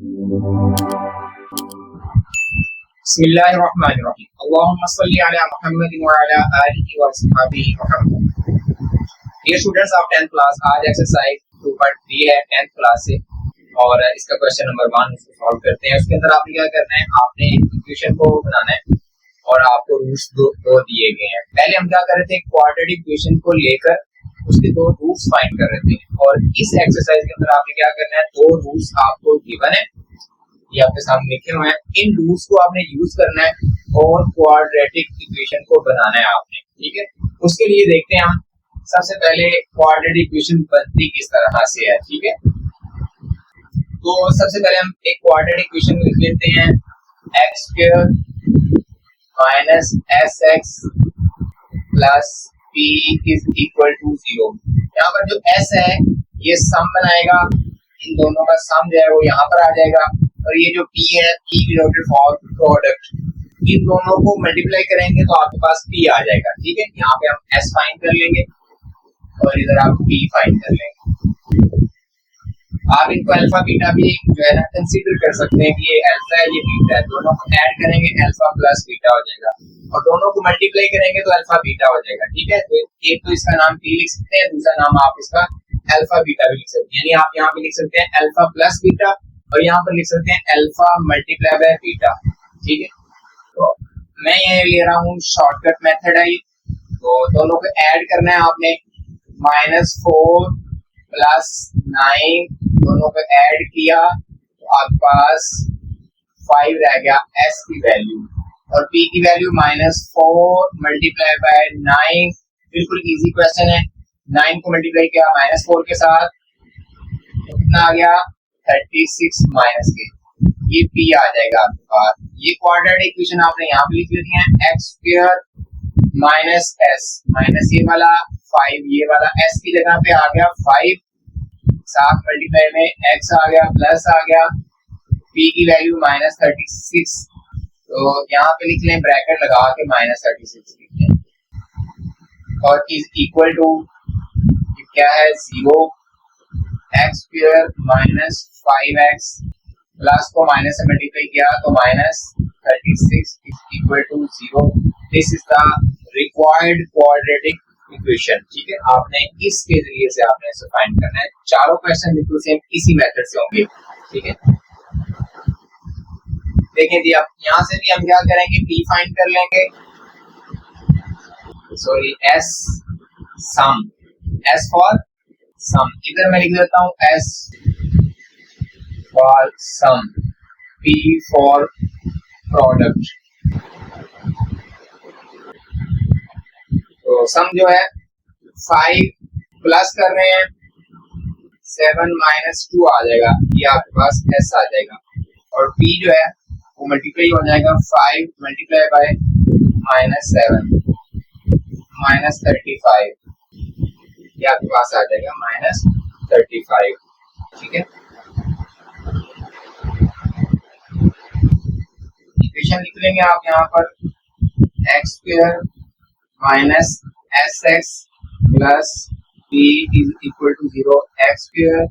बिस्मिल्लाहिर्रहमानिर्रहीम। अल्लाहुम्मा सल्ली अला मुहम्मदिन व अला आलिहि व अस्हाबिहि मुहम्मद। Dear students of 10th class, आज एक्सरसाइज 2.3 है 10th क्लास से और इसका क्वेश्चन नंबर 1 इसको सॉल्व करते हैं। उसके अंदर आपने क्या करना है, आपने इक्वेशन को बनाना है और आपको रूट्स दो दिए गए हैं। पहले हम क्या कर रहे थे, क्वाड्रेटिक इक्वेशन को लेकर उसके दो रूट्स फाइंड कर रहे थे और इस एक्सरसाइज के अंदर आपने क्या करना है, दो रूट्स आपको गिवन है, ये आपके सामने लिखे हुए हैं। इन रूट्स को आपने यूज करना है और क्वाड्रेटिक इक्वेशन को बनाना है आपने, ठीक है। उसके लिए देखते हैं हम सबसे पहले क्वाड्रेटिक इक्वेशन बनती किस तरह से है, ठीक है। तो सबसे पहले हम एक क्वाड्रेटिक इक्वेशन लिख लेते हैं, x square minus s x plus p is equal to 0। यहाँ पर जो एस है ये सम बनाएगा, इन दोनों का सम जो है वो यहाँ पर आ जाएगा और ये जो पी है, पी डिनोटेड फॉर प्रोडक्ट, इन दोनों को मल्टीप्लाई करेंगे तो आपके पास पी आ जाएगा, ठीक है। यहाँ पे हम एस फाइंड कर लेंगे और इधर आप पी फाइंड कर लेंगे। आप इनको अल्फा बीटा भी जो है ना कंसीडर कर सकते हैं कि ये अल्फा है ये बीटा है, दोनों को ऐड करेंगे अल्फा प्लस बीटा हो जाएगा और दोनों को मल्टीप्लाई करेंगे तो अल्फा बीटा हो जाएगा, ठीक है। तो एक तो इसका नाम पी लिख सकते हैं, दूसरा नाम आप इसका अल्फा बीटा भी लिख सकते हैं, यानी आप यहाँ पे लिख सकते हैं अल्फा प्लस बीटा और यहाँ पर लिख सकते हैं अल्फा मल्टीप्लाई बाय बीटा, ठीक है। तो मैं ये ले रहा हूँ शॉर्टकट मेथड है, तो दोनों को ऐड करना है आपने, -4 प्लस 9 दोनों को ऐड किया तो आपके पास 5 रह गया s की वैल्यू और p की वैल्यू -4 मल्टीप्लाई बाय 9। बिल्कुल इजी क्वेश्चन है, 9 को मल्टीप्लाई किया -4 के साथ तो कितना आ गया 36 माइनस के, ये p आ जाएगा आपके पास। ये क्वाड्रेटिक इक्वेशन आपने यहाँ पे लिख लेती है, x square minus S minus ये वाला 5, ये वाला s की जगह पे आ गया 5, 7 मल्टीप्लाई में x आ गया प्लस आ गया, p की वैल्यू -36, तो यहाँ पे लिख लें ब्रैकेट लगा के -36 लिख लें और इज इक्वल टू क्या है 0, x square minus 5x plus को माइनस से मल्टीप्लाई किया तो -36 is equal to 0। This is the required quadratic equation, ठीक है। आपने इसके जरिए से आपने इसे फाइंड करना है। चारों क्वेश्चन बिल्कुल सेम इसी मेथड से होंगे, ठीक है। देखिए जी, अब यहाँ से भी हम क्या करेंगे, p फाइंड कर लेंगे, sorry s sum, s for sum, इधर मैं लिख देता हूँ s for sum, p for product. तो सम जो है 5 प्लस कर रहे हैं 7 माइनस 2 आ जाएगा, ये आपके पास s आ जाएगा और p जो है वो मल्टीप्लाई हो जाएगा 5 मल्टीप्लाई बाय -7 -35, ये आपके पास आ जाएगा -35, ठीक है। इक्वेशन लिख लेंगे आप यहाँ पर, x square minus s x plus p is equal to 0, x square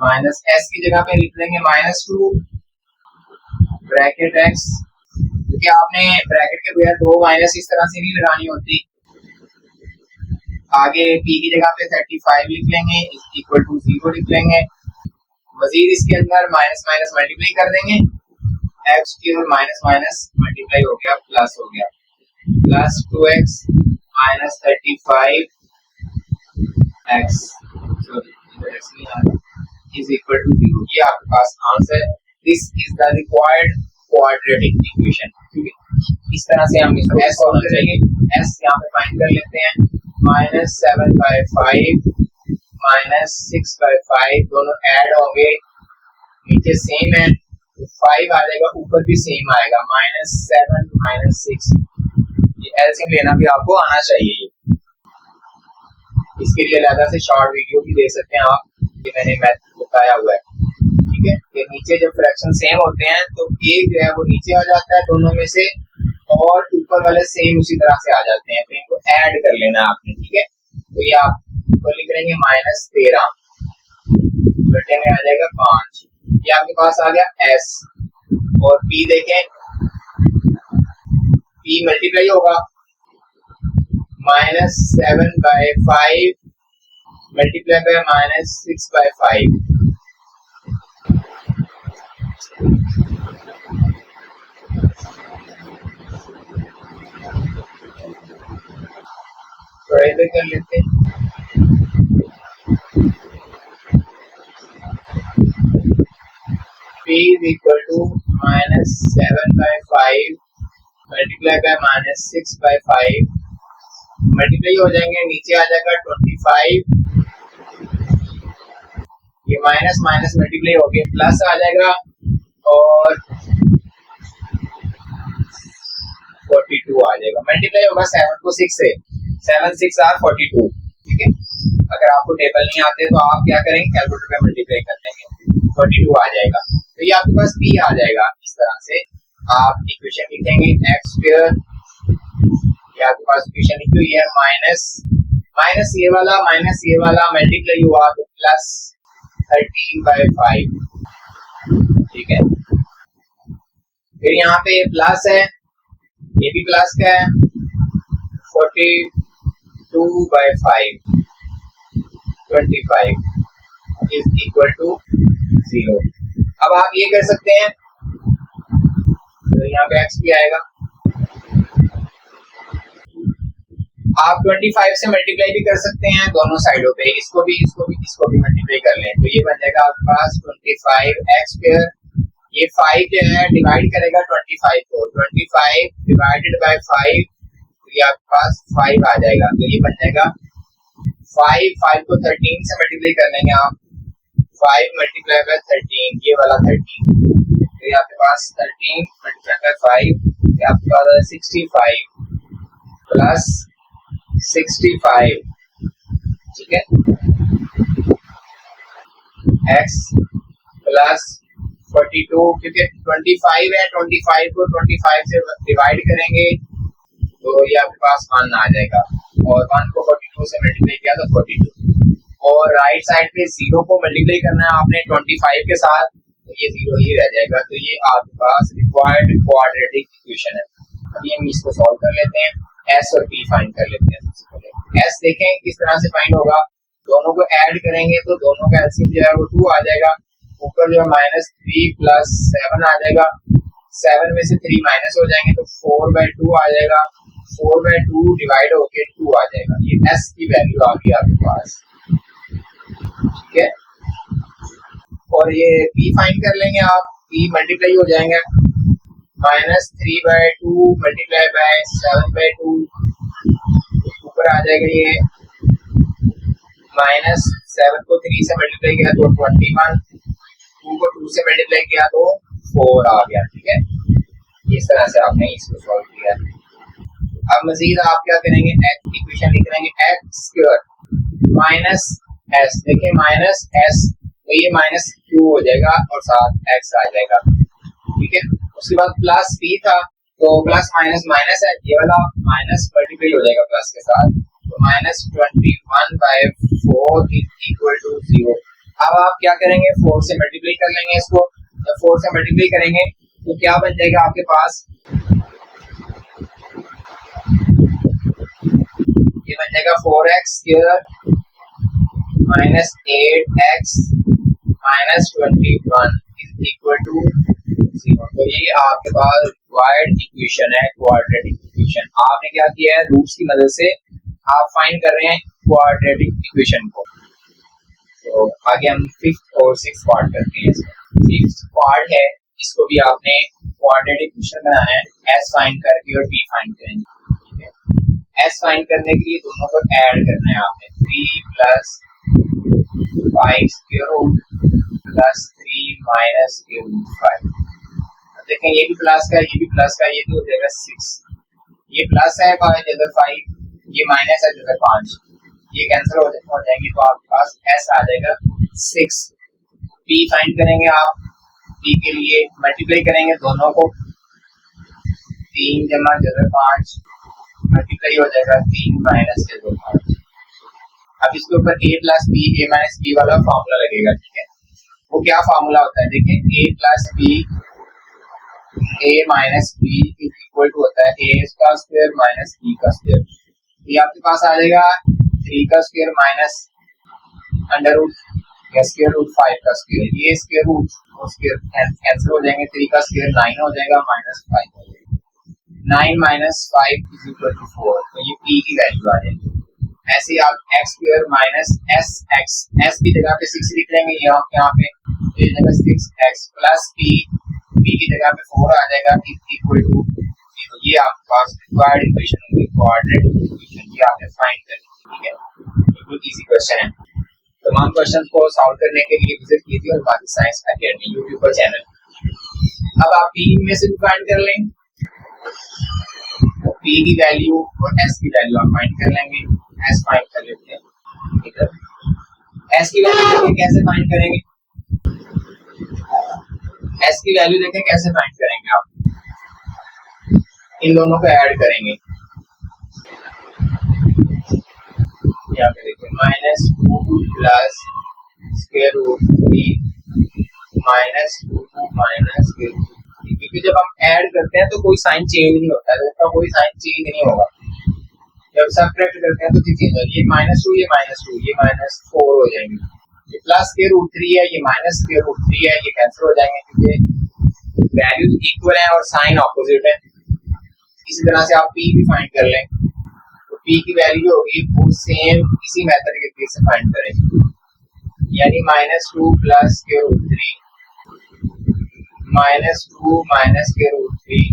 minus s की जगह पे लिख लेंगे -2 ब्रैकेट x, क्योंकि आपने ब्रैकेट के बगैर दो माइनस इस तरह से नहीं लगानी होती। आगे p की जगह पे 35 लिख लेंगे इज इक्वल टू 0 लिख लेंगे, मजीद इसके अंदर माइनस माइनस मल्टीप्लाई कर देंगे, x square minus minus multiply हो गया प्लस हो गया, plus 2x minus 35x is equal to 0। ये आपके पास आंसर है। This is the required quadratic equation, ठीक है। इस तरह से हम इसको s सॉल्व करेंगे, s यहाँ पे फाइंड कर लेते हैं, -7/5 -6/5 दोनों ऐड होंगे, नीचे सेम है तो 5 आ जाएगा, ऊपर भी सेम आएगा, -7 -6, एलसीएम लेना भी आपको आना चाहिए। इसके लिए अलग से शॉर्ट वीडियो भी देख सकते हैं आप, ये मैंने मैथड बताया हुआ है, ठीक है। कि नीचे जब फ्रैक्शन सेम होते हैं तो एक जो है वो नीचे आ जाता है दोनों में से और ऊपर वाले सेम उसी तरह से आ जाते हैं, तो इनको ऐड कर लेना है आपने, ठीक है। तो ये आप ऊपर लिख लेंगे -13 बटे में आ जाएगा 5, ये आपके पास आ गया एस, और पी देखें, पी मल्टीप्लाई होगा -7/5 मल्टीप्लाई बाय -6/5, थोड़ा इधर कर लेते हैं। P is equal to -7/5 multiply by -6/5, multiply हो जाएंगे, नीचे आ जाएगा 25, ये माइनस माइनस मल्टीप्लाई हो गया, प्लस आ जाएगा और 42 आ जाएगा। मल्टीप्लाई होगा 7 को 6 से, 7 6 आर 42, ठीक है। अगर आपको टेबल नहीं आते तो आप क्या करेंगे, कैलकुलेटर पे मल्टीप्लाई कर देंगे, 42 आ जाएगा। तो ये आपके पास p आ जाएगा। इस तरह से आप इक्वेशन लिखेंगे x स्क्वायर, ये आपके पास इक्वेशन लिखी हुई है, माइनस ये वाला मल्टीप्लाई हुआ तो प्लस 13/5, ठीक है। फिर यहाँ पे प्लस है, ये भी प्लस का है, 42/5 25 इज इक्वल टू 0। अब आप ये कर सकते हैं, तो यहाँ पे x भी आएगा, आप 25 से मल्टीप्लाई भी कर सकते हैं दोनों साइडों पे, इसको भी मल्टीप्लाई कर लें, तो ये बन जाएगा आपके पास 25x स्क्वायर, ये 5 जो है डिवाइड करेगा 25 को, 25 डिवाइडेड बाय 5, तो ये आपके पास 5 आ जाएगा। तो ये बन जाएगा 5 को 13 से मल्टीप्लाई कर लेंगे आप, 5 मल्टीप्लाई बाय 13, ये वाला 13, तो ये आपके पास 13 मल्टीप्लाई बाय 5, ये आपके पास 65 प्लस 65, ठीक है, x प्लस 42, क्योंकि 25 है, 25 को 25 से डिवाइड करेंगे तो ये आपके पास 1 आ जाएगा, और 1 को 42 से मल्टीप्लाई किया तो 42, और राइट साइड पे 0 को मल्टीप्लाई करना है आपने 25 के साथ, तो ये 0 ही रह जाएगा। तो ये आपके पास रिक्वायर्ड क्वाड्रेटिक इक्वेशन है। अभी हम इसको सॉल्व कर लेते हैं, s और p फाइंड कर लेते हैं। सबसे पहले s देखें किस तरह से फाइंड होगा, दोनों को ऐड करेंगे तो दोनों का एलसीएम जो है वो 2 आ जाएगा, ऊपर जो है -3 + 7 आ जाएगा, 7 में से 3 माइनस हो जाएंगे तो 4/2 आ जाएगा, 4/2 डिवाइड होके 2 आ जाएगा। ये s की वैल्यू आ गई आपके पास, ठीक है। और ये p फाइंड कर लेंगे आप, p मल्टीप्लाई हो जाएंगे, -3/2 मल्टीप्लाई बाय 7/2, ऊपर आ जाएगा ये -7 को 3 से मल्टीप्लाई किया तो 21, 2 को 2 से मल्टीप्लाई किया तो 4 आ गया, ठीक है। इस तरह से आपने इसको सॉल्व किया। अब मजीद आप क्या करेंगे, इक्वेशन लिख लेंगे x स्क्वायर माइनस s, देखिए माइनस s तो ये -q हो जाएगा और साथ x आ जाएगा, ठीक है। उसके बाद प्लस p था तो प्लस माइनस माइनस है, ये वाला माइनस मल्टीप्लाई हो जाएगा प्लस के साथ, तो -21/4 इक्वल टू 0। अब आप क्या करेंगे, 4 से मल्टीप्लाई कर लेंगे इसको, जब 4 से मल्टीप्लाई करेंगे तो क्या बन जाएगा आपके पास, ये बन जाएगा 4x square -8x -21 is equal to 0। तो ये आपके पास रिक्वायर्ड इक्वेशन है, क्वाड्रेटिक इक्वेशन। आपने क्या किया है, रूट्स की मदद से आप फाइंड कर रहे हैं क्वाड्रेटिक इक्वेशन को। तो आगे हम 5th और 6th पार्ट करते हैं। 5th पार्ट है, इसको भी आपने क्वाड्रेटिक इक्वेशन बनाना है, s फाइंड करके और p फाइंड करेंगे, ठीक है। s फाइंड करने के लिए दोनों को ऐड करना है आपने, 3 + 5 square root plus 3 minus square root 5। देखें ये भी प्लस का, ये भी प्लस का, ये तो हो जाएगा 6, ये प्लस है जगह 5, ये माइनस है जगह 5, ये कैंसिल हो जाएंगे तो आपके पास s आ जाएगा 6। p फाइंड करेंगे आप, p के लिए मल्टीप्लाई करेंगे दोनों को, 3 जमा जगह 5 मल्टीप्लाई हो जाएगा 3 माइनस जगह 5। अब इसके ऊपर a + b a - b वाला फॉर्मूला लगेगा, ठीक है। वो क्या फार्मूला होता है, देखें a plus b a minus b is equal to होता है a का स्क्वायर माइनस b का स्क्वायर। ये आपके पास आ जाएगा 3 का स्क्वायर माइनस अंडर रूट या स्क्वायर रूट 5 का स्क्वायर, ये स्क्वायर रूट और स्क्वायर कैंसिल हो जाएंगे, 3 का स्क्वायर 9 हो जाएगा माइनस 5 हो जाएगा, 9 माइनस 5 इज इक्वल टू 4, तो ये p की वैल्यू आ जाएगी। ऐसे ही आप x square minus s x, s की जगह पे 6 लिख लेंगे, यहाँ पे ये जगह 6x प्लस p की जगह पे 4 आ जाएगा इक्वल टू 0। ये आपके पास रिक्वायर्ड इक्वेशन होगी, क्वाड्रेटिक इक्वेशन, ये आपने फाइंड करनी है, ठीक है। बिल्कुल इजी क्वेश्चन है। तमाम क्वेश्चन को सॉल्व करने के लिए विजिट कीजिए और बाकी साइंस अकेडमी यूट्यूब पर चैनल। अब आप p में से फाइंड कर लें, p की वैल्यू और s की वैल्यू आप फाइंड कर लेंगे, s फाइंड कर लेते हैं, ठीक है। s की वैल्यू कैसे फाइंड करेंगे, s की वैल्यू देखें कैसे फाइंड करेंगे, आप इन दोनों को ऐड करेंगे, यहाँ पे देखिए minus 2 plus square root 3 minus 2 minus square root, क्योंकि जब हम ऐड करते हैं तो कोई साइन चेंज नहीं होता है, इसका कोई साइन चेंज नहीं होगा। जब सब्ट्रैक्ट करते हैं तो चेंज होगा, ये -2 ये -2 ये -4 हो जाएंगे, ये प्लस स्क्वायर रूट 3 है ये माइनस स्क्वायर रूट 3 है, ये कैंसिल हो जाएंगे क्योंकि वैल्यूज इक्वल है और साइन ऑपोजिट है। इसी तरह से आप p भी फाइंड कर लें, तो p की वैल्यू होगी वो सेम इसी मेथड के थ्रू से फाइंड करेंगे, यानी -2 plus square root 3 -2 minus square root 3,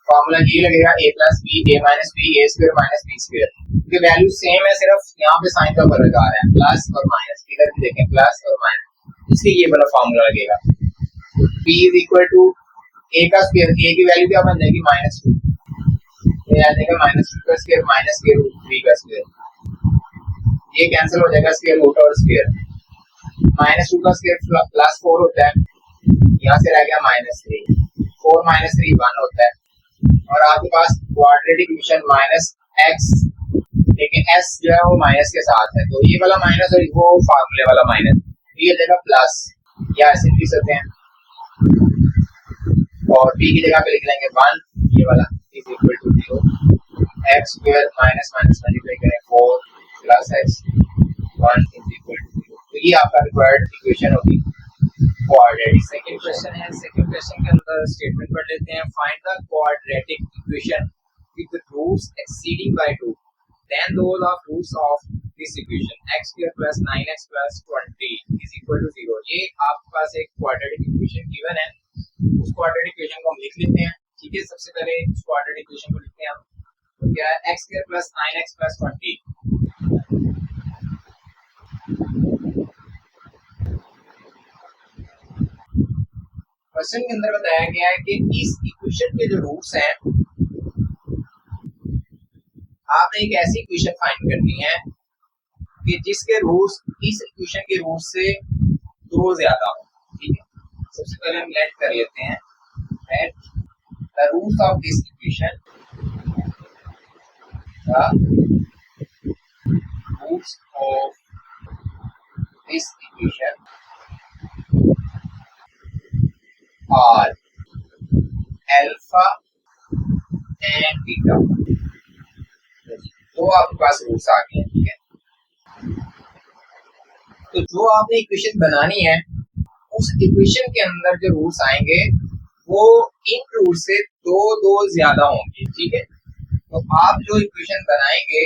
formula ये लगेगा a plus b a minus b a square minus b square, क्योंकि वैल्यू सेम है, सिर्फ यहाँ पे साइन का फर्क आ रहा है, प्लस और माइनस, इधर भी देखें प्लस और माइनस, इसलिए ये वाला फॉर्मूला लगेगा। p is equal to a का स्क्वायर, a की वैल्यू क्या बन जाएगी -2, ये आ जाएगा -2 का स्क्वायर माइनस स्क्वायर रूट 3 का स्क्वायर, ये कैंसिल हो जाएगा स्क्वायर रूट और स्क्वायर, -2 का स्क्वायर प्लस 4 होता है, यहाँ से रह गया -3, 4 - 3 1 होता है, और आपके पास क्वाड्रेटिक इक्वेशन माइनस x, लेकिन s जो है वो माइनस के साथ है, तो ये वाला माइनस और वो फार्मूले वाला माइनस, ये जगह प्लस या ऐसे लिख सकते हैं, और b की जगह पे लिख लेंगे 1, ये वाला is equal to 0, x square minus minus multiply करें 4 plus x 1 is equal to 0, तो ये आपका रिक्वायर्ड इक्वेशन होगी क्वाड्रेटिक। सेकंड क्वेश्चन है, सेकंड क्वेश्चन के अंदर स्टेटमेंट पढ़ लेते हैं, find the quadratic equation with roots exceeding by 2 then those of roots of this equation x square plus 9x plus 20 is equal to 0। ये आपके पास एक क्वाड्रेटिक इक्वेशन गिवन है, उस क्वाड्रेटिक इक्वेशन को हम लिख लेते हैं, ठीक है। सबसे पहले उस क्वाड्रेटिक इक्वेशन को लिखते हैं हम, तो क्या है x square plus 9x plus 20, question के अंदर बताया गया है कि इस इक्वेशन के जो रूट्स हैं, आपने एक ऐसी इक्वेशन फाइंड करनी है कि जिसके रूट्स इस इक्वेशन के रूट से 2 ज्यादा हो, ठीक है। सबसे पहले हम लेट कर लेते हैं, let the roots of this equation, the roots of this equation are alpha and beta, तो आपके पास रूट्स आ गए हैं, ठीक है। तो जो आपने इक्वेशन बनानी है, उस इक्वेशन के अंदर जो रूट्स आएंगे वो इन रूट से 2 ज्यादा होंगे, ठीक है। तो आप जो इक्वेशन बनाएंगे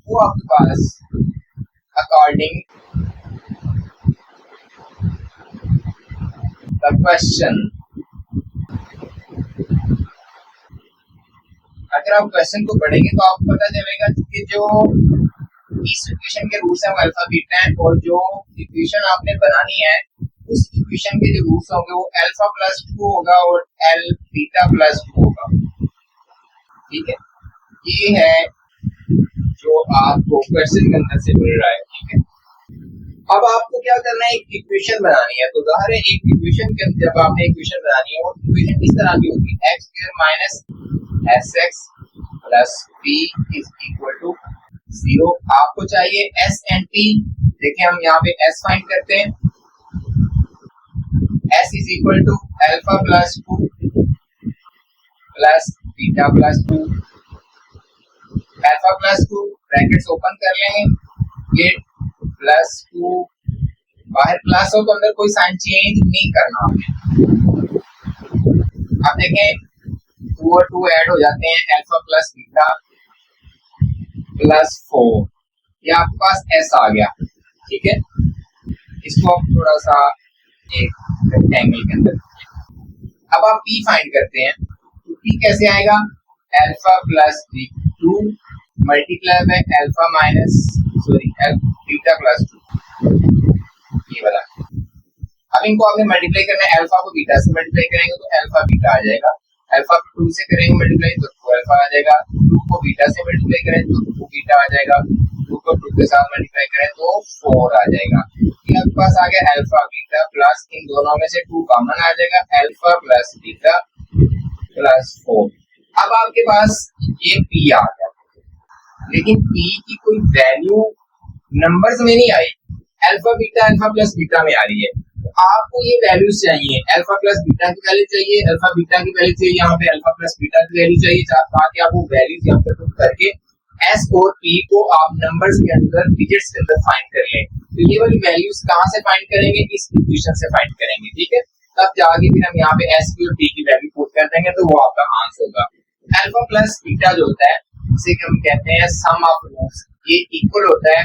वो आपके पास अकॉर्डिंग द क्वेश्चन, अगर आप क्वेश्चन को पढ़ेंगे तो आपको पता चलेगा कि जो इस इक्वेशन के रूट्स हैं वो अल्फा बीटा हैं, और जो इक्वेशन आपने बनानी है उस इक्वेशन के जो रूट्स होंगे वो अल्फा प्लस 2 होगा और एल बीटा प्लस 2 होगा, ठीक है। ये है जो आपको क्वेश्चन के अंदर से मिल रहा है, ठीक है। अब आपको क्या करना है, एक इक्वेशन बनानी है, तो जाहिर है एक इक्वेशन के अंदर जब आपने इक्वेशन बनानी है, वो इक्वेशन किस तरह की होगी, x square minus sx plus p is equal to 0। आपको चाहिए s एंड p, देखिए हम यहाँ पे s फाइंड करते हैं, S is equal to alpha plus 2 plus beta plus 2, alpha plus 2 brackets open कर लेंगे, ये प्लस 2 बाहर प्लस हो तो अंदर कोई साइन चेंज नहीं करना हमें। अब देखें 2 और 2 ऐड हो जाते हैं, अल्फा प्लस बीटा प्लस 4, ये आपके पास S आ गया, ठीक है। इसको आप थोड़ा सा एक रेक्टेंगल के अंदर, अब आप P फाइंड करते हैं, तो P कैसे आएगा, alpha plus 2 multiply by alpha minus beta plus 2, ये वाला। अब इनको आपने मल्टीप्लाई करना है, अल्फा को बीटा से मल्टीप्लाई करेंगे तो अल्फा बीटा आ जाएगा, अल्फा को 2 से करेंगे मल्टीप्लाई तो 2 अल्फा आ जाएगा, 2 को बीटा से मल्टीप्लाई करें तो 2 बीटा आ जाएगा, 2 को 2 के साथ मल्टीप्लाई करें तो 4 आ जाएगा। ये आपके पास आ गया अल्फा बीटा प्लस इन दोनों में से 2 कॉमन आ जाएगा, अल्फा प्लस बीटा प्लस 4। अब आपके पास ये P आ गया, लेकिन P की कोई वैल्यू नंबर्स में नहीं आई, अल्फा प्लस बीटा में आ रही है। तो आपको ये वैल्यूज चाहिए, अल्फा प्लस बीटा की वैल्यू चाहिए, अल्फा बीटा की वैल्यू चाहिए, यहाँ पे अल्फा प्लस बीटा की वैल्यू चाहिए, ताकि आप वो वैल्यूज यहाँ पे पुट करके S और P को आप नंबर्स के अंदर डिजिट्स के अंदर फाइंड कर लें। तो ये वाली वैल्यूज कहाँ से फाइंड करेंगे, इस इक्वेशन से फाइंड करेंगे, ठीक है। तब जाके फिर हम यहाँ पे S P और P की वैल्यू पुट कर देंगे तो वो आपका आंसर होगा। अल्फा प्लस बीटा जो होता है इसे हम कहते हैं सम ऑफ रूट्स, ये इक्वल होता है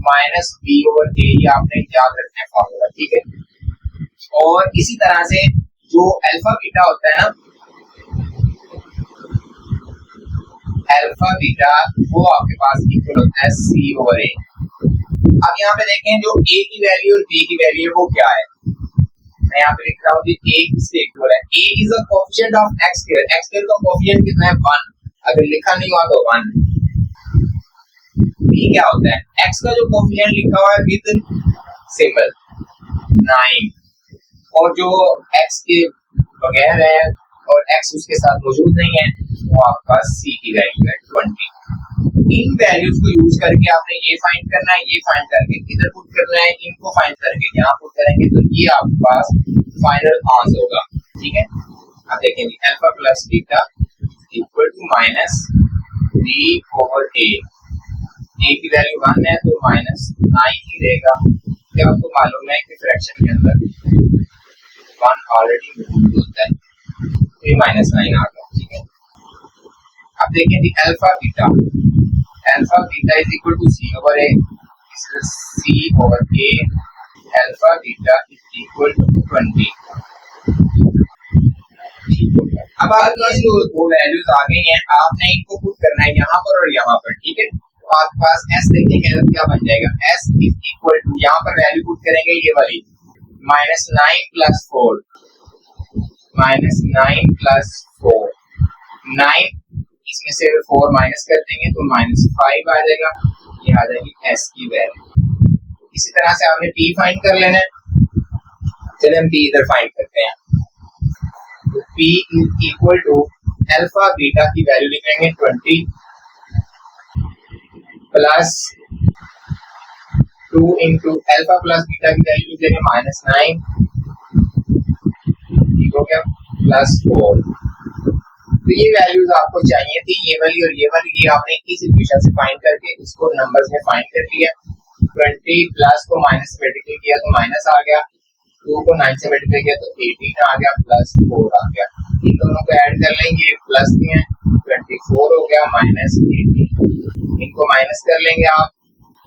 माइनस बी ओवर ए, ये आपने याद रखना है फॉर्मूला, ठीक है। और इसी तरह से जो अल्फा बीटा होता है ना, अल्फा बीटा वो आपके पास इक्वल होता है सी ओवर ए। अब यहाँ पे देखें जो ए की वैल्यू और बी की वैल्यू है वो क्या है, मैं यहाँ पे लिख रहा हूँ कि ए किससे इक्वल है, A is a coefficient of X square, X square का कोएफिशिएंट कितना है 1, अगर लिखा नहीं हुआ तो 1। बी क्या होता है, एक्स का जो कोएफिशिएंट लिखा हुआ है विद सिंबल 9, और जो एक्स के बगैर है और एक्स उसके साथ मौजूद नहीं है वो आपका सी की वैल्यू है 20। इन वैल्यूज को यूज करके आपने ये फाइंड करना है, ये फाइंड करके इधर पुट करना है, इनको फाइंड करके यहाँ पुट करेंगे तो ये आपके पास फाइनल आंसर होगा, ठीक है। अब देखेंगे alpha plus beta equal to minus B over A की वैल्यू 1 है तो माइनस 9 ही रहेगा, क्या आपको मालूम है कि फ्रैक्शन के अंदर 1 ऑलरेडी मौजूद होता है, तो ये माइनस 9 आ गया, ठीक है। अब देखें alpha beta is equal to c over a, c over a, alpha beta is equal to 20। अब आपके पास जो दो वैल्यूज आ गई हैं, आपने इनको पुट करना है यहाँ पर और यहाँ पर, ठीक है। तो आपके पास s देखेंगे तो क्या बन जाएगा, s इज इक्वल टू यहाँ पर वैल्यू पुट करेंगे ये वाली माइनस 9 प्लस 4, माइनस 9 प्लस 4, 9 इसमें से 4 माइनस कर देंगे तो माइनस 5 आ जाएगा, ये आ जाएगी s की वैल्यू। इसी तरह से आपने p फाइंड कर लेना है, चलिए हम p इधर फाइंड करते हैं। तो p is equal to alpha beta की वैल्यू लिखेंगे 20 plus 2 into alpha plus beta की वैल्यू लिखेंगे माइनस 9, ठीक हो गया, प्लस 4। तो ये वैल्यूज आपको चाहिए थी, ये वाली और ये वाली, ये आपने इस इक्वेशन से फाइंड करके इसको नंबर्स में फाइंड कर लिया। 20 प्लस को माइनस से मल्टीप्लाई किया तो माइनस आ गया, 2 को 9 से मल्टीप्लाई किया तो 18 आ गया, प्लस 4 आ गया। इन दोनों को ऐड कर लेंगे, प्लस दिए 24 हो गया माइनस 18, इनको माइनस कर लेंगे आप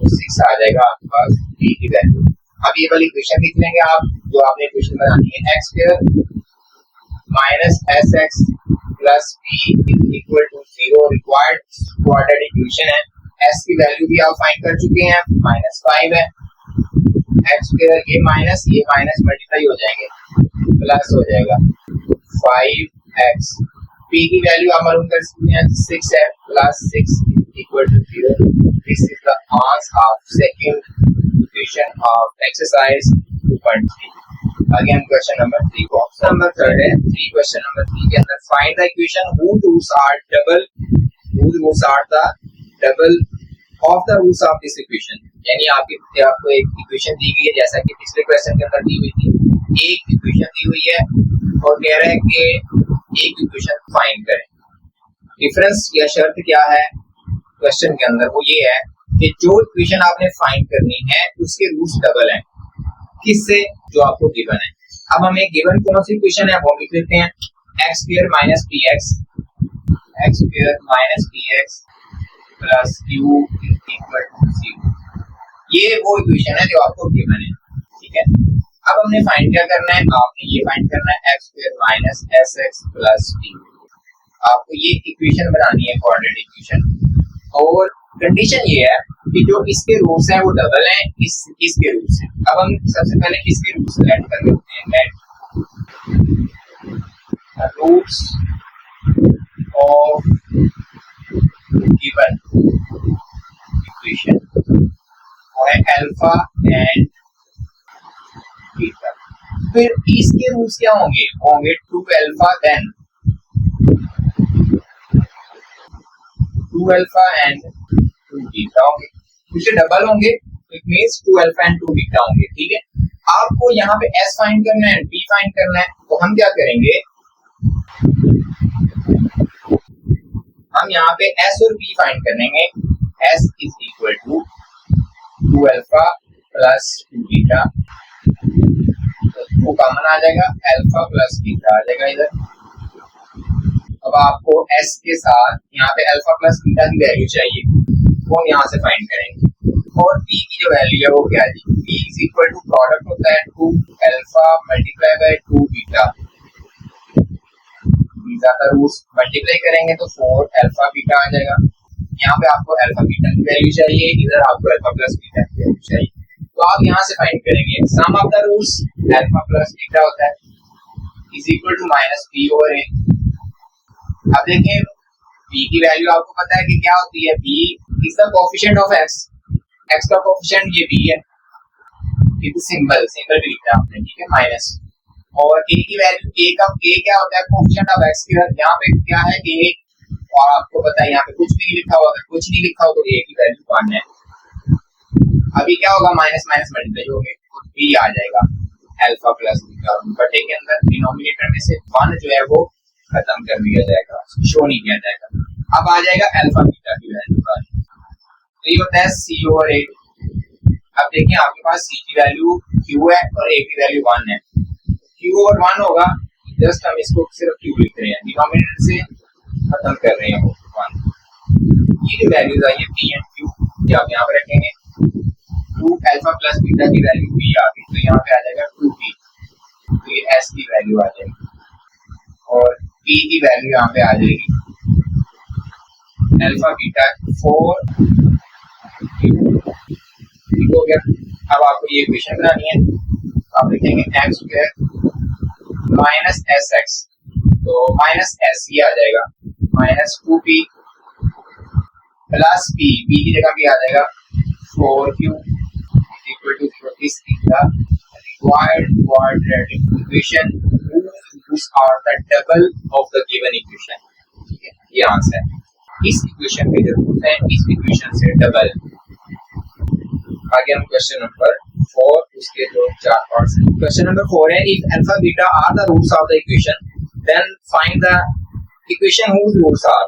तो 6 आ जाएगा आपके पास b की वैल्यू। अब ये वाली इक्वेशन लिख लेंगे आप, जो आपने इक्वेशन बनानी है, x square minus sx plus b is equal to 0, required quadratic equation है। s की वैल्यू भी आप फाइंड कर चुके हैं, माइनस 5 है, x स्क्वायर ये माइनस मल्टीप्लाई हो जाएंगे, प्लस हो जाएगा 5x। p की वैल्यू आप मालूम कर सकते हैं 6 है, plus 6 equal to 0। This is the answer of second equation of exercise 2.3। आगे हम क्वेश्चन नंबर 3 को, ऑप्शन नंबर 3 है। क्वेश्चन नंबर 3 के अंदर find the equation whose roots are the double of the roots of this equation। यानी आपको एक equation दी गई है जैसा कि पिछले क्वेश्चन के अंदर दी हुई थी, एक इक्वेशन दी हुई है और कह रहा है कि एक इक्वेशन फाइंड करें। डिफरेंस या शर्त क्या है क्वेश्चन के अंदर, वो ये है कि जो इक्वेशन आपने फाइंड करनी है उसके रूट्स डबल हैं किससे, जो आपको गिवन है। अब हमें गिवन कौन सी इक्वेशन है वो लिख लेते हैं, x square minus p x plus q equal to 0। ये वो इक्वेशन है जो आपको गिवन है, ठीक है। अब हमने फाइंड क्या करना है, आपने ये फाइंड करना है x square minus s x plus P. आपको ये इक्वेशन बनानी है क्वाड्रेटिक इक्वेशन, और कंडीशन ये है कि जो इसके रूट्स हैं वो डबल हैं इसके रूट्स हैं। अब हम सबसे पहले इसके रूट्स लेट कर लेते हैं, let roots of given equation और अल्फा एंड बीटा। फिर इसके रूट्स क्या होंगे, होंगे 2 alpha then 2 alpha and 2 beta होंगे, क्योंकि डबल होंगे तो it means 2 alpha and 2 beta होंगे, ठीक है। आपको यहाँ पे s फाइंड करना है, b फाइंड करना है, तो हम क्या करेंगे, हम यहाँ पे s और b फाइंड करेंगे। s is equal to 2 alpha plus 2 beta, तो कॉमन आ जाएगा, अल्फा प्लस बीटा आ जाएगा इधर। अब आपको s के साथ यहाँ पे अल्फा प्लस बीटा की वैल्यू चाहिए, वो हम यहाँ से फाइंड करेंगे। और b की जो वैल्यू है वो क्या है, b is equal to product होता है 2 alpha multiply by 2 beta, beta का रूट्स मल्टीप्लाई करेंगे तो 4 अल्फा बीटा आ जाएगा। यहाँ पे आपको अल्फा बीटा की वैल्यू चाहिए, इधर आपको अल्फा प्लस बीटा की वैल्यू चाहिए, तो आप यहाँ से फाइंड करेंगे। Sum of the roots alpha plus beta होता है is equal to minus b over a। अब देखें b की वैल्यू आपको पता है कि क्या होती है, b is the coefficient of x, x का कोएफिशिएंट ये b है, विद सिंबल भी लिखा है आपने, ठीक है, माइनस। और a की वैल्यू a का a क्या होता है, कोएफिशिएंट ऑफ x के यहाँ पे क्या है a, और आपको पता है यहाँ पे कुछ भी नहीं लिखा हुआ, अगर कुछ नहीं लिखा हो तो a की वैल्यू 1 है। अभी क्या होगा, माइनस माइनस मल्टीप्लाई होंगे तो b आ जाएगा अल्फा प्लस बीटा, बटे के अंदर डिनोमिनेटर में से 1 जो है वो खत्म कर दिया जाएगा, शो नहीं किया जाएगा। अब आ जाएगा अल्फा बीटा की वैल्यू का, तो ये होता है c ओवर a। अब देखिए आपके पास c की वैल्यू q है और a की वैल्यू 1 है, q ओवर 1 होगा, जस्ट हम इसको सिर्फ q लिख रहे हैं, डिनोमिनेटर से खत्म कर रहे हैं वो 1। ये जो वैल्यूज आई है p एंड q, ये आप यहाँ पे रखेंगे। 2 अल्फा प्लस बीटा की वैल्यू b आ गई, तो यहाँ पे आ जाएगा 2b, तो ये s की वैल्यू आ जाएगी, और p की वैल्यू यहाँ पे आ जाएगी अल्फा बीटा 4, ठीक हो गया। अब आपको ये इक्वेशन बनानी है, आप लिखेंगे x square minus s x, तो माइनस s ये आ जाएगा minus 2p plus p, p की जगह पे आ जाएगा 4q equal to 0। This is the required quadratic equation whose are the double of the given equation, ठीक है, ये आंसर है। इस इक्वेशन के जो रूट है इस इक्वेशन से डबल। आगे हम क्वेश्चन नंबर 4, उसके जो 4 पार्ट्स हैं। क्वेश्चन नंबर 4 है, if alpha beta are the roots of the equation then find the equation whose roots are.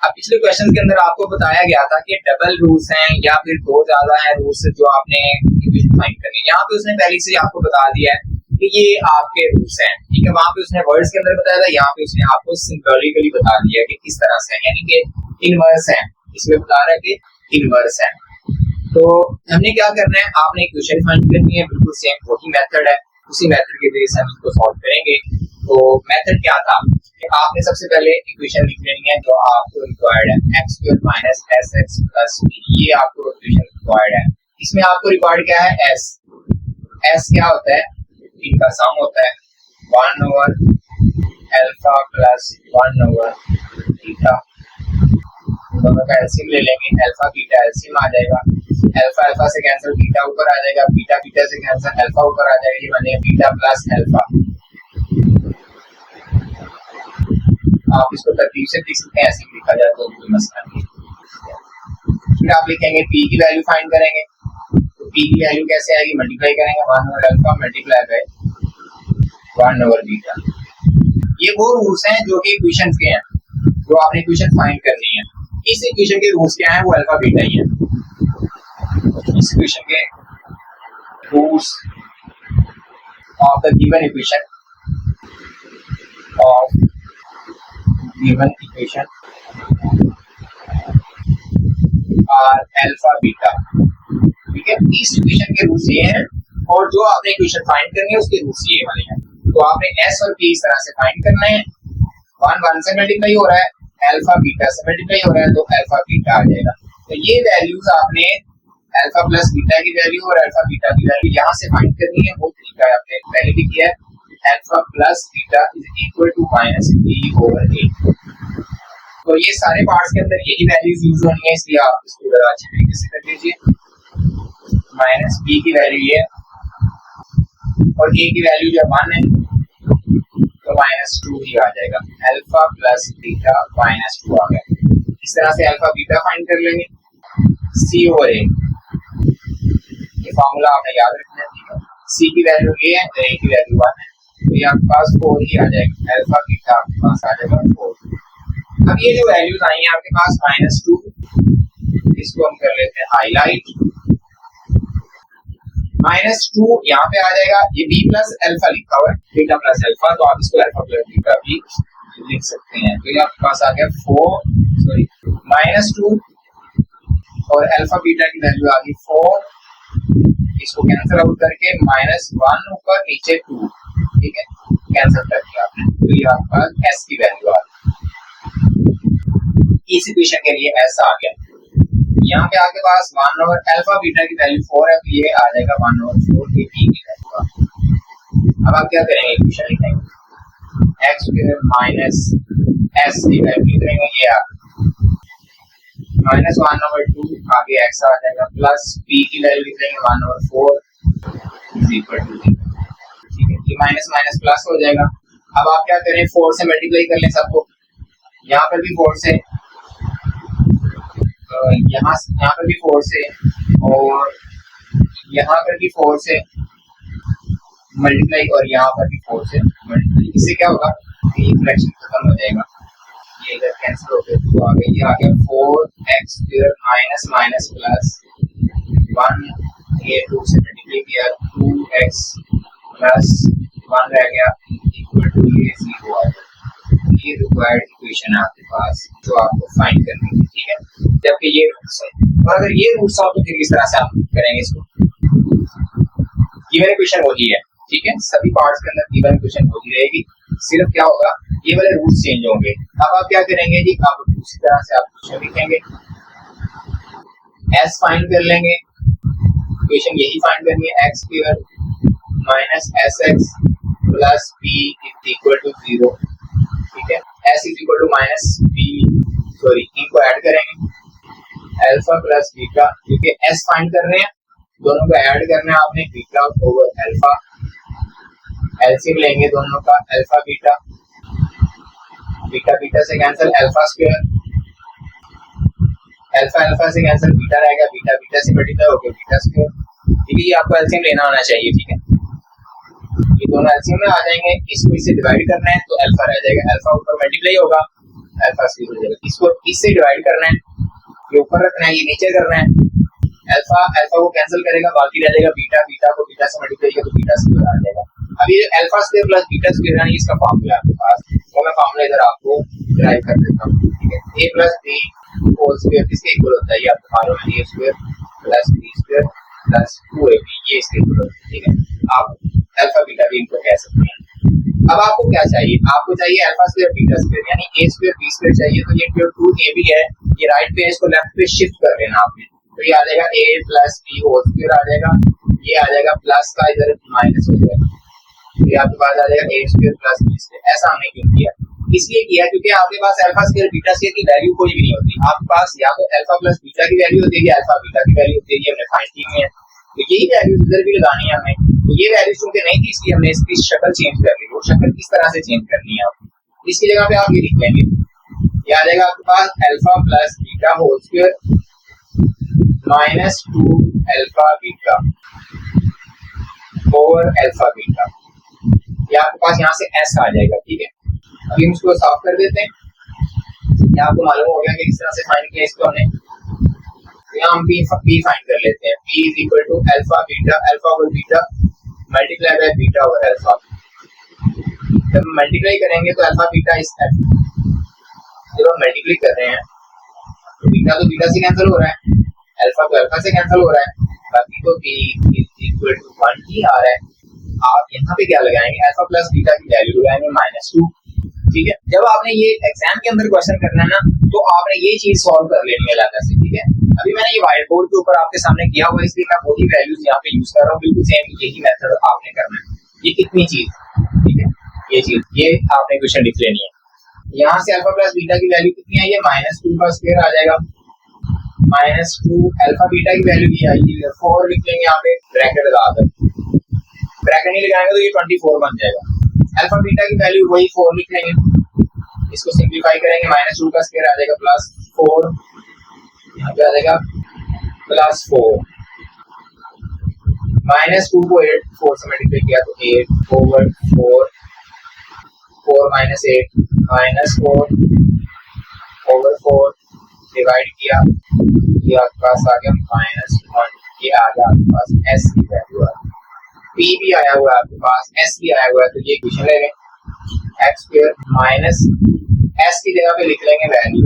अब पिछले क्वेश्चन के अंदर आपको बताया गया था कि डबल रूट्स हैं या फिर 2 ज्यादा हैं रूट्स जो आपने इक्वेशन फाइंड करनी है। यहाँ पे उसने पहले से आपको बता दिया है कि ये आपके रूट्स हैं, ठीक है। वहां पे उसने वर्ड्स के अंदर बताया था, यहाँ पे उसने आपको सिंबॉलिकली बता दिया कि किस तरह से, यानी कि इनवर्स है, इसमें बता रहा है कि इनवर्स है। तो हमने क्या करना है, आपने इक्वेशन फाइंड करनी है, बिल्कुल सेम वही मेथड है, उसी मेथड के जरिए से हम इसको सॉल्व करेंगे। तो मेथड क्या था कि आपने सबसे पहले इक्वेशन लिख लेनी है जो आपको रिक्वायर्ड है, x square minus s x plus b, ये आपको इक्वेशन रिक्वायर्ड है। इसमें आपको रिक्वायर्ड क्या है, एस। एस क्या होता है, इनका सम होता है 1 over alpha plus 1 over beta, दोनों का एलसीएम ले लेंगे, अल्फा बीटा एलसीएम आ जाएगा, अल्फा अल्फा से कैंसिल, बीटा ऊपर आ जाएगा, बीटा बीटा से कैंसिल, अल्फा ऊपर आ जाएगा, ये बनेगा बीटा प्लस अल्फा। आप इसको तरतीब से लिख सकते हैं, ऐसे लिखा जाए तो कोई मसला नहीं। फिर आप लिखेंगे p की वैल्यू फाइंड करेंगे, तो p की वैल्यू कैसे आएगी, मल्टीप्लाई करेंगे 1 over alpha multiply bye 1 over beta. ये वो रूल्स हैं जो कि इक्वेशन के हैं, जो आपने इक्वेशन फाइंड करनी है। इस इक्वेशन के रूल्स क्या हैं? वो अल्फा बीटा ही है। इस इक्वेशन के rules of the given equation are alpha beta. ठीक है, इस इक्वेशन के रूल्स ये हैं और जो आपने इक्वेशन फाइंड करनी है उसके रूल्स ये वाले हैं। तो आपने एस और पी इस तरह से फाइंड करना है। 1 से मल्टीप्लाई हो रहा है, अल्फा बीटा से मल्टीप्लाई हो रहा है, तो अल्फा बीटा आ जाएगा। तो ये वैल्यूज आपने अल्फा प्लस बीटा की वैल्यू और अल्फा बीटा की वैल्यू यहाँ से फाइंड करनी है। वो तरीका आपने पहले भी किया है। Alpha plus beta is equal to minus B over A. तो ये सारे पार्ट्स के अंदर यही वैल्यूज यूज होनी है, इसलिए आप इसको जरा अच्छी तरीके से कर लीजिए। माइनस बी की वैल्यू ये और ए की वैल्यू जब 1 है तो -2 ही आ जाएगा। अल्फा प्लस बीटा -2 आ गया। इस तरह से अल्फा बीटा फाइंड कर लेंगे। सी ओवर ए, ये फार्मूला आपने याद रखना है। सी की वैल्यू ये है, ए की वैल्यू 1 है, तो ये आपके पास 4 ही आ जाएगा। अल्फा बीटा आपके पास आ जाएगा 4। अब ये जो वैल्यूज आई हैं आपके पास -2, इसको हम कर लेते हैं हाईलाइट। -2 यहाँ पे आ जाएगा। ये b प्लस अल्फा लिखा हुआ है, बीटा प्लस अल्फा, तो आप इसको अल्फा प्लस बीटा भी लिख सकते हैं। तो ये आपके पास आ गया -2 और अल्फा बीटा की वैल्यू आ गई 4। इसको कैंसिल आउट करके -1 ऊपर नीचे 2, ठीक है, कैंसिल कर दिया आपने। तो ये आपके पास s की वैल्यू आ गई। इस इक्वेशन के लिए s आ गया। यहाँ पे आपके पास 1 ओवर अल्फा बीटा की वैल्यू 4 है, तो ये आ जाएगा 1 ओवर 4 की b की वैल्यू। अब आप क्या करेंगे? इक्वेशन लिखेंगे x स्क्वायर माइनस s की वैल्यू लिखेंगे, ये आ -1 ओवर 2 आगे x आ जाएगा, प्लस b की वैल्यू लिखेंगे 1 ओवर 4 इज इक्वल टू 0। ठीक है, ये माइनस माइनस प्लस हो जाएगा। अब आप क्या करें? 4 से मल्टीप्लाई कर लें सबको। यहाँ पर भी 4 से, यहाँ पर भी 4 से और यहाँ पर भी 4 से मल्टीप्लाई और यहाँ पर भी 4 से मल्टीप्लाई। इससे क्या होगा? ये फ्रैक्शन खत्म हो जाएगा, ये इधर कैंसिल हो गया। तो आगे ये आ गया 4x square minus minus plus 1, ये 2 से मल्टीप्लाई किया 2x प्लस 1 रह गया इक्वल टू ये 0 आ गया। ये रिक्वायर्ड इक्वेशन है आपके पास जो आपको फाइंड करनी है। ठीक है, जबकि ये रूट्स है, और अगर ये रूट्स हो तो फिर किस तरह से आप करेंगे इसको? गिवन इक्वेशन वही है, ठीक है, सभी पार्ट्स के अंदर गिवन इक्वेशन वही रहेगी, सिर्फ क्या होगा? ये वाले रूट्स चेंज होंगे। अब आप क्या करेंगे जी? आप दूसरी तरह से आप इक्वेशन लिखेंगे, s फाइंड कर लेंगे। इक्वेशन यही फाइंड करनी है, x square minus sx plus b is equal to 0। ठीक है, s is equal to minus b, सॉरी इनको ऐड करेंगे अल्फा प्लस बीटा, क्योंकि s फाइंड कर रहे हैं, दोनों को ऐड करना है आपने, बीटा ओवर अल्फा। एलसीएम लेंगे दोनों का, अल्फा बीटा, बीटा बीटा से cancel, alpha square, alpha alpha से कैंसिल, बीटा रहेगा, बीटा बीटा से मल्टीप्लाई हो गया बीटा स्क्वायर। ठीक है, ये आपको एलसीएम लेना होना चाहिए। ठीक है, ये दोनों एलसीएम में आ जाएंगे। इसको इससे डिवाइड करना है तो अल्फा रह जाएगा, अल्फा ऊपर मल्टीप्लाई होगा, अल्फा स्क्वायर हो जाएगा। इसको इससे डिवाइड करना है, ये ऊपर रखना है, ये नीचे करना है। अल्फा अल्फा को कैंसिल करेगा, बाकी रह जाएगा बीटा, बीटा को बीटा से मल्टीप्लाई किया तो बीटा स्क्वायर आ जाएगा। अब ये alpha square plus beta square यानी इसका फार्मूला आपके पास, वो मैं फार्मूला इधर आपको ड्राइव कर देता हूं। ठीक है, a plus b whole square किसके इक्वल होता है? ये आपको मालूम है, a square plus b square plus 2ab, ये इसके इक्वल होता है। ठीक है, आप अल्फा बीटा भी इनको कह सकते हैं। अब आपको क्या चाहिए? आपको चाहिए अल्फा स्क्वायर बीटा स्क्वायर, यानी a स्क्वायर b स्क्वायर चाहिए। तो ये जो 2ab है, ये राइट पे, इसको लेफ्ट पे शिफ्ट कर लेना आपने। तो ये आ जाएगा a plus b whole square आ जाएगा, ये आ जाएगा प्लस का इधर माइनस हो जाएगा, ये आपके पास आ जाएगा a square plus b square. ऐसा हमने क्यों किया? इसलिए किया क्योंकि आपके पास अल्फा स्क्वायर बीटा स्क्वायर की वैल्यू कोई भी नहीं होती, आपके पास या तो अल्फा प्लस बीटा की वैल्यू होती है या अल्फा बीटा की वैल्यू होती है। हमने फाइंड की हुई है, तो यही वैल्यू इधर भी लगानी है हमें। तो ये वैल्यू चूंकि नहीं थी, इसलिए हमने इसकी शक्ल चेंज कर ली। वो शक्ल किस तरह से चेंज करनी है आपको? इसकी जगह पे आप ये लिख लेंगे, ये आ जाएगा आपके पास alpha plus beta whole square minus 2 alpha beta over alpha beta. ये आपके पास यहाँ से एस आ जाएगा, ठीक है। अभी हम इसको साफ कर देते हैं। ये आपको मालूम हो गया कि किस तरह से फाइंड किया इसको हमने। यहाँ हम पी फाइंड कर लेते हैं। P is equal to alpha beta, alpha over beta multiply by beta over alpha. जब मल्टीप्लाई करेंगे तो अल्फा बीटा इज एफ, जब हम मल्टीप्लाई कर रहे हैं तो बीटा से कैंसिल हो रहा है, अल्फा तो अल्फा से कैंसिल हो रहा है, बाकी तो पी इज इक्वल टू 1 ही आ रहा है। आप यहाँ पे क्या लगाएंगे, अल्फा प्लस बीटा की वैल्यू लगाएंगे -2, ठीक है। जब आपने ये एग्जाम के अंदर क्वेश्चन करना है ना, तो आपने ये चीज सॉल्व कर लेनी है अलग से, ठीक है। अभी मैंने ये व्हाइट बोर्ड के ऊपर आपके सामने किया हुआ है, इसलिए मैं वही वैल्यूज यहाँ पे यूज कर रहा हूँ, बिल्कुल सेम यही मेथड आपने करना है। ये कितनी चीज, ठीक है, ये चीज, ये आपने क्वेश्चन लिख लेनी है। यहाँ से अल्फा प्लस बीटा की वैल्यू कितनी है, ये -2 का स्क्वायर आ जाएगा, -2 अल्फा बीटा की वैल्यू ये आएगी 4 लिख लेंगे यहाँ पे ब्रैकेट लगाकर, ब्रैकेट नहीं लगाएंगे तो ये 24 बन जाएगा। अल्फा बीटा की वैल्यू वही 4 लिख लेंगे, इसको सिंपलीफाई करेंगे, -2 का स्क्वायर आ जाएगा +4, यहाँ पे आ जाएगा +4, -2 को 4 से मल्टीप्लाई किया तो 8 ओवर 4, 4 - 8 -4 ओवर 4 डिवाइड किया, ये आपके पास आ गया -1, ये आ गया आपके पास s की वैल्यू आ गई। p भी आया हुआ है आपके पास, s भी आया हुआ है, तो ये इक्वेशन ले लें, x स्क्वायर माइनस s की जगह पे लिख लेंगे वैल्यू,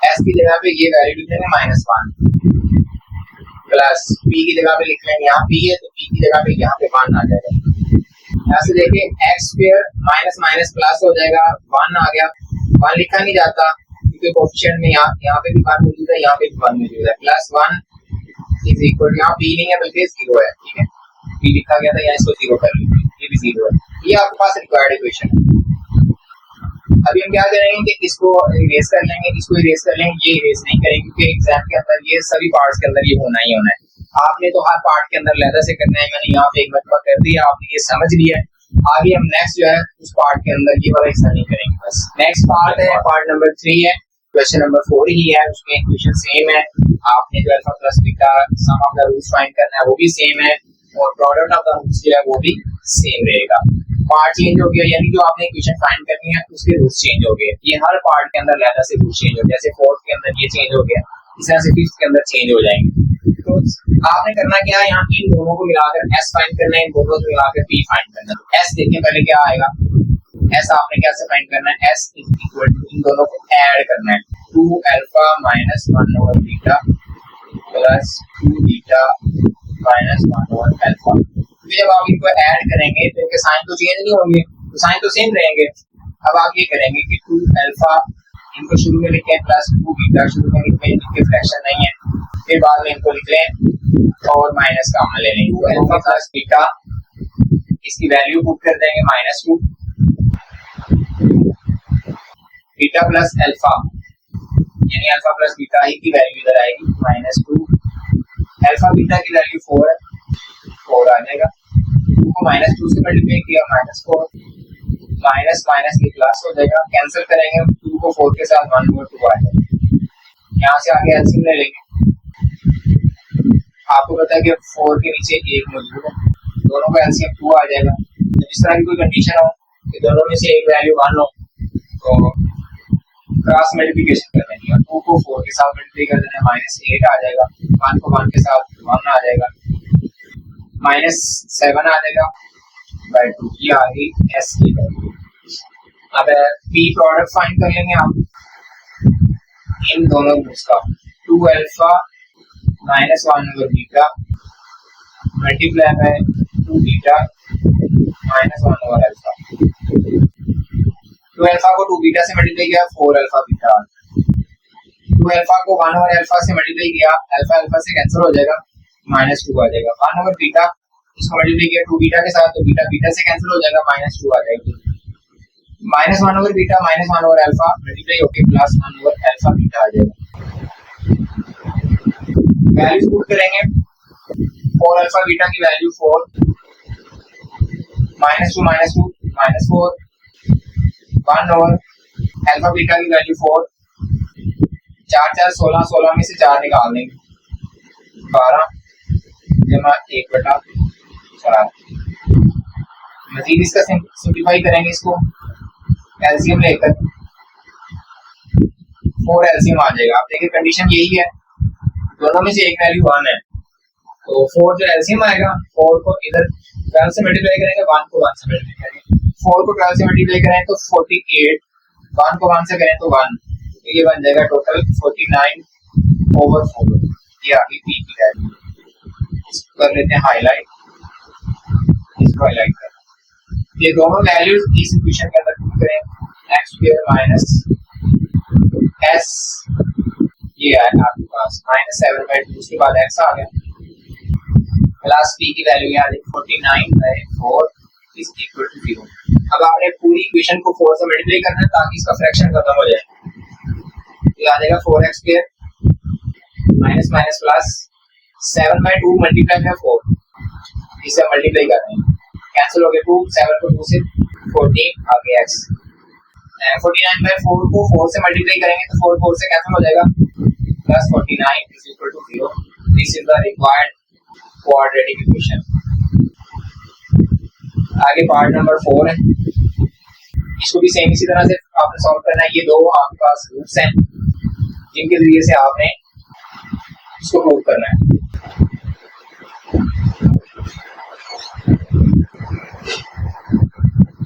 s की जगह पे ये वैल्यू लिख लेंगे -1 प्लस p की जगह पे लिख लेंगे, यहाँ p है तो p की जगह पे यहाँ पे 1 आ जाएगा। यहाँ से देखिए x square minus minus plus हो जाएगा, 1 आ गया, 1 लिखा नहीं जाता क्योंकि कोएफिशिएंट में यहाँ पे भी 1 मौजूद है, यहाँ पे भी 1 मौजूद है, +1 इज इक्वल, यहाँ p नहीं है बल्कि 0 है, ठीक है, p लिखा गया था यहाँ इसको 0 कर लीजिए, ये भी 0 है। ये आपके पास रिक्वायर्ड इक्वेशन है। अभी हम क्या करेंगे कि इसको इरेज कर लेंगे, इसको इरेज कर लेंगे, ये इरेज नहीं करेंगे क्योंकि एग्जाम के अंदर ये सभी पार्ट्स के अंदर ये होना ही होना है। आपने तो हर पार्ट के अंदर लहदा से करना है, मैंने यहाँ पे एक मरतबा कर दिया, आपने ये समझ लिया है। आगे हम नेक्स्ट जो है उस पार्ट के अंदर ये वाला हिस्सा नहीं करेंगे। बस नेक्स्ट पार्ट है, पार्ट नंबर 3 है, क्वेश्चन नंबर 4 ही है, उसमें इक्वेशन सेम है। आपने जो alpha plus beta sum of the roots find करना है वो भी सेम है, और प्रोडक्ट ऑफ द रूट्स जो है वो भी सेम रहेगा। पार्ट चेंज हो गया, यानी जो आपने इक्वेशन फाइंड करनी है उसके रूट्स चेंज हो गए। ये हर पार्ट के अंदर लहदा से रूट्स चेंज हो, जैसे 4th के अंदर ये चेंज हो गया, इस तरह से 5th के अंदर चेंज हो जाएंगे। तो आपने करना क्या है, यहाँ इन दोनों को मिलाकर s फाइंड करना है, इन दोनों को मिलाकर p फाइंड करना है। तो s देखिए पहले क्या आएगा, s आपने कैसे फाइंड करना है, s इज इक्वल टू इन दोनों को ऐड करना है, 2 alpha minus 1 over beta plus 2 beta minus 1 over alpha. फिर जब आप इनको ऐड करेंगे तो इनके साइन तो चेंज नहीं होंगे, तो साइन तो सेम रहेंगे। अब आप ये करेंगे कि 2 अल्फा इनको शुरू में लिखें प्लस 2 बीटा शुरू में लिखें, इनके फ्रैक्शन नहीं है, फिर बाद में इनको लिख लें और माइनस का अमल ले लें, 2 अल्फा प्लस बीटा, इसकी वैल्यू पुट कर देंगे -2 बीटा प्लस अल्फा, यानी अल्फा प्लस बीटा ही की वैल्यू इधर आएगी -2, अल्फा बीटा की वैल्यू 4 है, 4 आ जाएगा, 2 को -2 से मल्टीप्लाई किया -4, माइनस माइनस ये प्लस हो जाएगा, कैंसिल करेंगे 2 को 4 के साथ 1 और 2 आ जाएगा। यहाँ से आगे एलसीएम ले लेंगे, आपको पता है कि 4 के नीचे 1 मौजूद है, दोनों का एलसीएम 2 आ जाएगा। जब इस तरह की कोई कंडीशन हो कि दोनों में से एक वैल्यू 1 हो तो क्रॉस मल्टीप्लिकेशन कर देंगे, 2 को 4 के साथ मल्टीप्लाई कर देना, -8 आ जाएगा, 1 को 1 के साथ 1 आ जाएगा, -7 आ जाएगा बाय 2, ये आ गई s की वैल्यू। अब p प्रोडक्ट फाइंड कर लेंगे आप इन दोनों रूट्स का, 2 alpha minus 1 over beta multiply by 2 beta minus 1 over alpha. 2 alpha को 2 बीटा से मल्टीप्लाई किया 4 अल्फा बीटा, 2 अल्फा को 1 ओवर अल्फा से मल्टीप्लाई किया, अल्फा अल्फा से कैंसिल हो जाएगा, -2 आ जाएगा, 1 ओवर बीटा इसको मल्टीप्लाई किया 2 बीटा के साथ तो बीटा बीटा से कैंसिल हो जाएगा, -2 आ जाएगा, -1 over beta -1 over alpha multiply होके +1 ओवर अल्फा बीटा आ जाएगा। वैल्यूज पुट करेंगे, 4 अल्फा बीटा की वैल्यू 4, -2 -2 -4, 1 ओवर अल्फा बीटा की वैल्यू 4, 4 4 16, 16 में से 4 निकाल देंगे, 12 जमा 1/4 मजीद इसका सिंप्लीफाई करेंगे, इसको एलसीएम लेकर 4 एलसीएम आ जाएगा। आप देखिए कंडीशन यही है, दोनों में से एक वैल्यू 1 है, तो 4 जो एलसीएम आएगा 4 को इधर 12 से मल्टीप्लाई करेंगे, 1 को 1 से मल्टीप्लाई करेंगे, 4 को 12 से मल्टीप्लाई करें तो 48, 1 को 1 से करें तो 1, तो ये बन जाएगा टोटल 49/4। ये आगे पी की वैल्यू, इसको कर लेते हैं हाईलाइट, इसको हाईलाइट कर, ये दोनों वैल्यूज इस इक्वेशन के अंदर पुट करें, x स्क्वायर माइनस s, ये है आपके पास -7/2, उसके बाद x आ गया प्लस p की वैल्यू यहाँ देखिए 49/4 इज इक्वल टू 0। अब आपने पूरी इक्वेशन को 4 से मल्टीप्लाई करना है ताकि इसका फ्रैक्शन खत्म हो जाए। ये आ जाएगा 4x square minus minus plus 7/2 multiply by 4, इसे मल्टीप्लाई कर रहे हैं, कैंसिल हो गया 2, 7 को 2 से 14 आ गया x, 49/4 को 4 से मल्टीप्लाई करेंगे तो 4 4 से कैंसिल हो जाएगा, plus 49 is equal to 0। This is the required quadratic equation. आगे पार्ट नंबर 4 है, इसको भी सेम इसी तरह से आपने सॉल्व करना है। ये दो आपके पास रूट्स हैं जिनके जरिए से आपने इसको प्रूव करना है।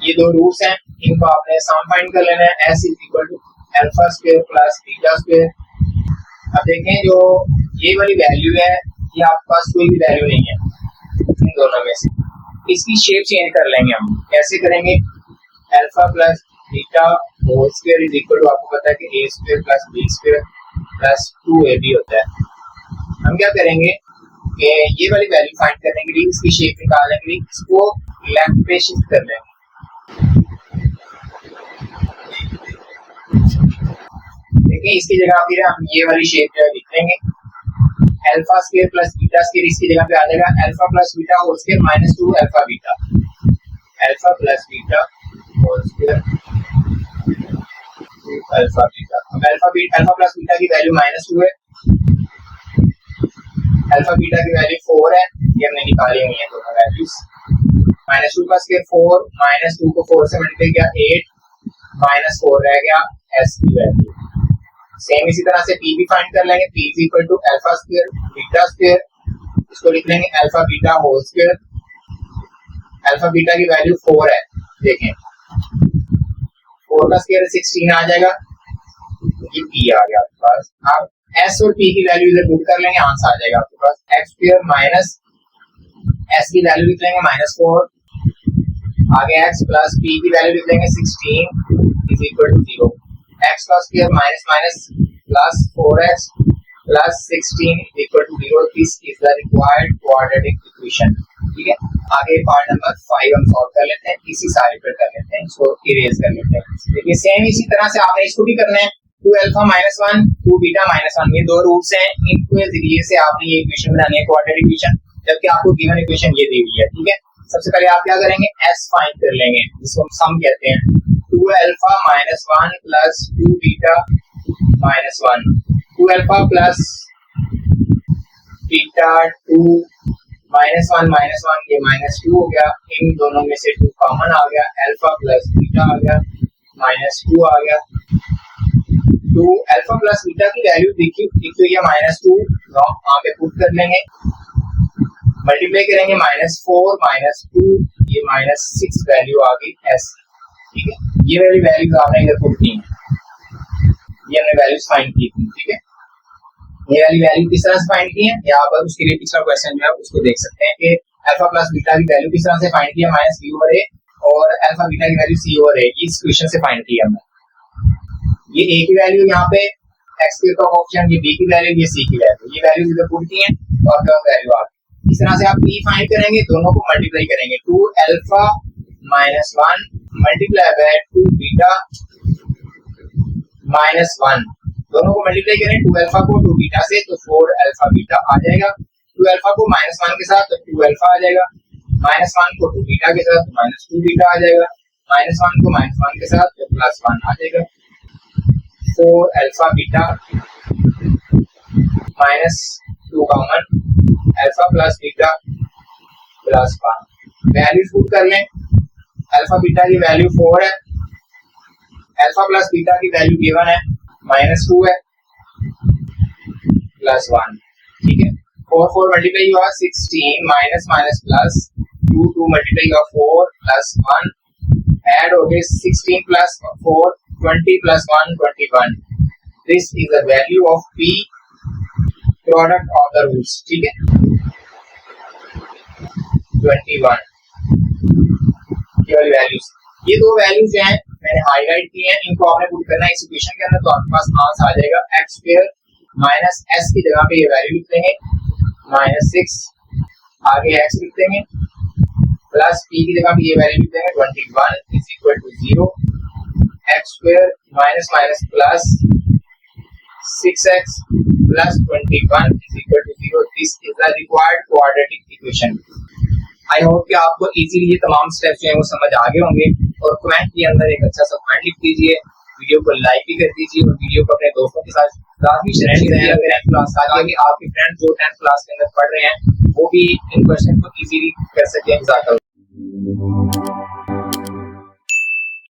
ये दो रूट्स हैं, इनको आपने सम फाइंड कर लेना है, s is equal to alpha square plus beta square. अब देखें जो ये वाली वैल्यू है, ये आपके पास कोई भी वैल्यू नहीं है इन दोनों में से, इसकी शेप चेंज कर लेंगे हम। कैसे करेंगे, alpha plus beta whole square is equal to, आपको पता है कि a square plus b square plus 2ab होता है। हम क्या करेंगे कि ये वाली वैल्यू फाइंड करने के लिए, इसकी शेप निकालने के लिए इसको लेफ्ट पे शिफ्ट कर लेंगे। देखिए इसकी जगह फिर हम ये वाली शेप जो है लिख लेंगे, alpha square plus beta square, इसकी जगह पे आ जाएगा alpha plus beta whole square minus 2 alpha beta, alpha plus beta whole square alpha beta. अब अल्फा प्लस बीटा की वैल्यू -2 है, अल्फा बीटा की वैल्यू 4 है, ये हमने निकाली हुई है दोनों वैल्यूज। -2 का स्क्वायर 4, -2 को 4 से मल्टीप्लाई किया 8, -4 रह गया s की वैल्यू। सेम इसी तरह से p भी फाइंड कर लेंगे, p is equal to alpha square beta square, इसको लिख लेंगे alpha beta whole square. Alpha beta की वैल्यू 4 है, देखें 4 का स्क्वायर 16 आ जाएगा, ये p आ गया आपके पास। अब s और p की वैल्यू इधर पुट कर लेंगे, आंसर आ जाएगा आपके पास x स्क्वायर माइनस s की वैल्यू लिख लेंगे -4, आगे x प्लस p की वैल्यू लिख लेंगे 16 इज इक्वल टू 0। x का square minus minus plus 4x plus 16 equal to 0। This is the required quadratic equation. ठीक है, आगे पार्ट नंबर 5 हम सॉल्व कर लेते हैं, इसी साइड पर कर लेते हैं, इसको इरेज कर लेते हैं। देखिए सेम इसी तरह से आपने इसको भी करना है, 2 अल्फा -1 2 बीटा -1, ये दो रूट्स हैं, इनके जरिए से आपने ये इक्वेशन बनानी है क्वाड्रेटिक इक्वेशन, जबकि आपको गिवन इक्वेशन ये दी हुई है। ठीक है, सबसे पहले आप क्या करेंगे, s फाइंड कर लेंगे, जिसको हम सम कहते हैं। 2 alpha -1 plus 2 beta -1, 2 alpha plus beta 2 -1 ये -2 हो गया, इन दोनों में से 2 कॉमन आ गया, अल्फा प्लस बीटा आ गया, -2 आ गया। 2 अल्फा प्लस बीटा की वैल्यू देखिए, एक तो ये -2 वहां पे पुट कर लेंगे, मल्टीप्लाई करेंगे -4 -2, ये -6 वैल्यू आ गई s। ठीक है, ये वाली वैल्यूज आपने इधर पुट की, ये हमने वैल्यूज फाइंड की थी। ठीक है, ये वाली वैल्यू किस तरह से फाइंड की है, यहाँ पर उसके लिए पिछला क्वेश्चन जो है उसको देख सकते हैं कि अल्फा प्लस बीटा की वैल्यू किस तरह से फाइंड की है, -b/a और अल्फा बीटा की वैल्यू c/a, इस इक्वेशन से फाइंड की है हमने। ये a की वैल्यू यहाँ पे x के कोएफिशिएंट, ये b की वैल्यू, ये c की वैल्यू, ये वैल्यू इधर पुट की है और क्या वैल्यू आ गई। इस तरह से आप p फाइंड करेंगे, दोनों को मल्टीप्लाई करेंगे, 2 अल्फा -1 मल्टीप्लाई बाय 2 बीटा -1, दोनों को मल्टीप्लाई करें, 2 अल्फा को 2 बीटा से तो 4 अल्फा बीटा आ जाएगा, 2 अल्फा को -1 के साथ तो 2 अल्फा आ जाएगा, -1 को 2 बीटा के साथ तो -2 बीटा आ जाएगा, -1 को -1 के साथ तो +1 आ जाएगा, 4 alpha beta -2 common, alpha plus beta +1, values put कर लें, अल्फा बीटा की वैल्यू 4 है, अल्फा प्लस बीटा की वैल्यू गिवन है -2 है प्लस 1, ठीक है। 4 मल्टीप्लाई हुआ 16 माइनस माइनस प्लस 2 मल्टीप्लाई हुआ 4 प्लस 1 ऐड हो गए 16 plus 4 20 plus 1 21। This is the value of p product of the roots, ठीक है 21 ये वाली वैल्यूज। ये दो वैल्यूज हैं मैंने हाईलाइट की हैं, इनको आपने पुट करना है इस इक्वेशन के अंदर, तो आपके पास आंसर आ जाएगा x स्क्वायर माइनस s की जगह पे ये वैल्यू लिख देंगे -6, आगे x लिख देंगे प्लस p की जगह पे ये वैल्यू लिख देंगे 21 is equal to 0, x square minus minus plus 6x plus 21 is equal to 0। This is the required quadratic equation. I hope कि आपको इजीली ये तमाम स्टेप्स जो हैं वो समझ आ गए होंगे, और कमेंट के अंदर एक अच्छा सा कमेंट लिख दीजिए, वीडियो को लाइक भी कर दीजिए और वीडियो को अपने दोस्तों के साथ लाजमी शेयर कीजिए अगर 10th क्लास ताकि आपके फ्रेंड्स जो 10th क्लास के अंदर पढ़ रहे हैं वो भी इन क्वेश्चन को इजीली कर सकें।